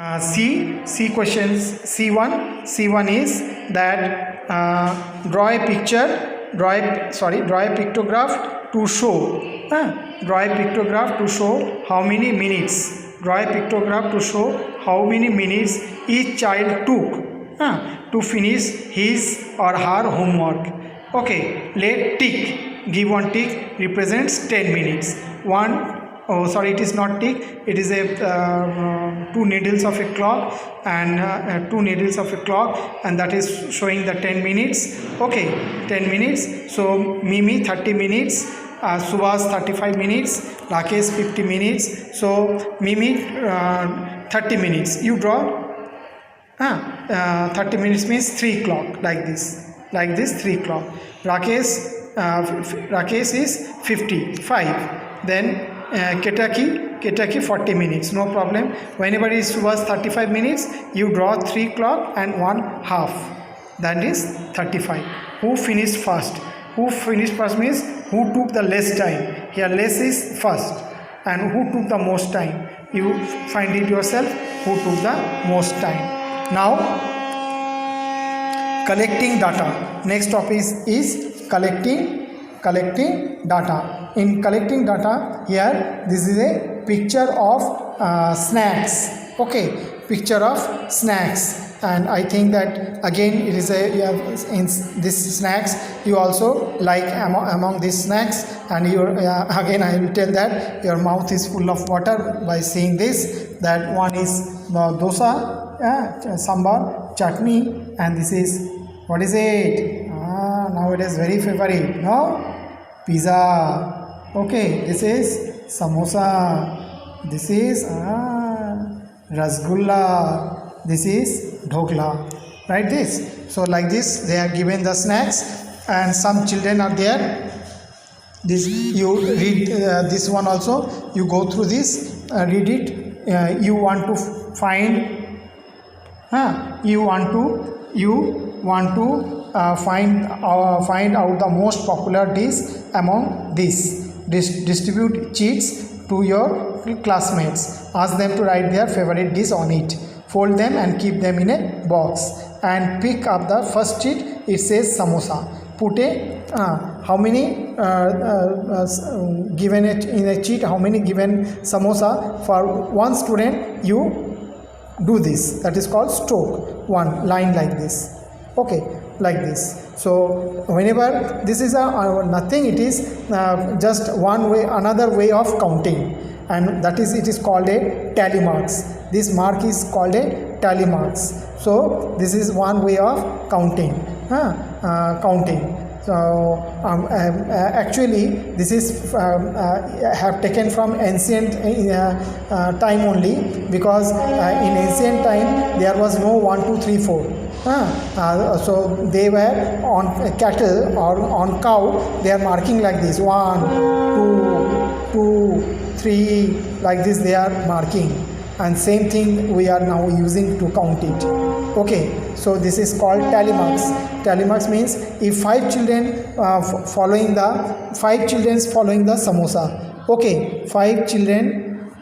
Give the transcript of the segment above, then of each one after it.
C questions. C1 is that draw a picture, draw a pictograph to show. Draw a pictograph to show how many minutes. Draw a pictograph to show how many minutes each child took to finish his or her homework. Okay, let tick. Give one tick represents 10 minutes. It is not tick, it is a 2 needles of a clock, and 2 needles of a clock, and that is showing the 10 minutes. Okay, 10 minutes. So Mimi 30 minutes, Subhas 35 minutes, Rakesh 50 minutes. So Mimi 30 minutes. You draw 30 minutes means 3 o'clock, like this 3 o'clock. Rakesh is 55. Then Ketaki 40 minutes, no problem. Whenever it was 35 minutes, you draw 3 o'clock and 1 half, that is 35. Who finished first? Who finished first means who took the less time. Here less is first, and who took the most time. You find it yourself who took the most time. Now collecting data. Next topic is collecting data. In collecting data, here this is a picture of snacks. Okay, picture of snacks, and I think that again it is in this snacks you also like among these snacks, and again I will tell that your mouth is full of water by seeing this. That one is dosa, sambar, chutney, and this is, what is it? Now it is very favorite. No, pizza. Okay, this is samosa, this is rasgulla, this is dhokla, right? This. So like this they are given the snacks, and some children are there. This you read this one also. You go through this, read it. You want to find. You want to find out the most popular dish among these. Distribute sheets to your classmates. Ask them to write their favorite dish on it. Fold them and keep them in a box, and pick up the first sheet. It says samosa. Put how many given it in a sheet, how many given samosa for one student. You do this. That is called stroke. One line like this. Okay, like this. So whenever this is nothing, it is just one way, another way of counting, and that is, it is called a tally marks. This mark is called a tally marks. So this is one way of counting. So actually this is have taken from ancient time only, because in ancient time there was no 1 2 3 4. So they were on cattle or on cow, they are marking like this, 1 2 3, like this they are marking, and same thing we are now using to count it. Okay, so this is called tally marks. Tally marks means if 5 children following the samosa. Okay, 5 children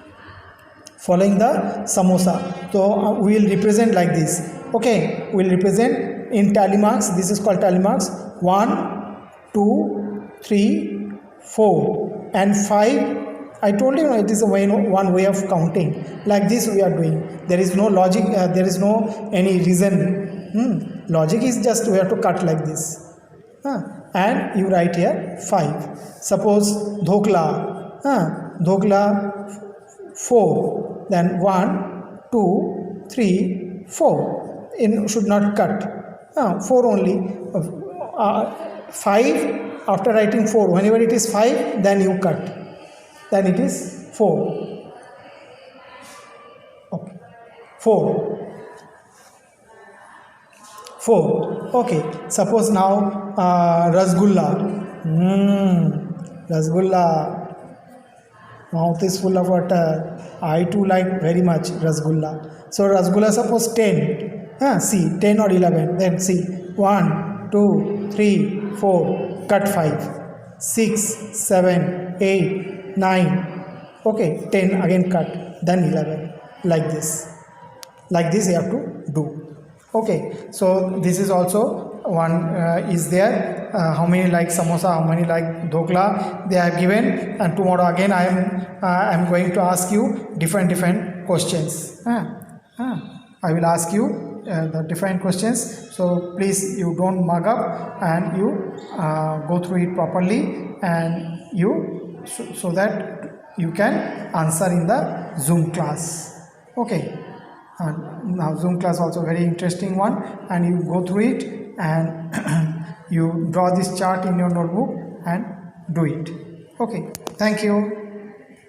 following the samosa. So we will represent like this. Okay, we will represent in tally marks. This is called tally marks. 1 2 3 4 and 5. I told you it is one way of counting. Like this we are doing. There is no logic, there is no any reason. Logic is just we have to cut like this. And you write here 5. Suppose dhokla. Dhokla 4. Then 1 2 3 4. Should not cut. 4 only. 5 after writing 4. Whenever it is 5, then you cut. Then it is 4. Okay. 4. Okay. Suppose now rasgulla. Rasgulla. Mouth is full of water. I too like very much rasgulla. So rasgulla, suppose 10. See 10 or 11. Then see 1 2 3 4. Cut 5. 6 7 8 9. Okay, 10 again cut, then 11, like this. like this you have to do. Okay, so this is also one is there, how many like samosa, how many like dhokla they have given, and tomorrow again I am going to ask you different questions. I will ask you the different questions, so please you don't mug up and you go through it properly, and you so that you can answer in the Zoom class. Okay, now Zoom class also very interesting one, and you go through it and you draw this chart in your notebook and do it. Okay, thank you.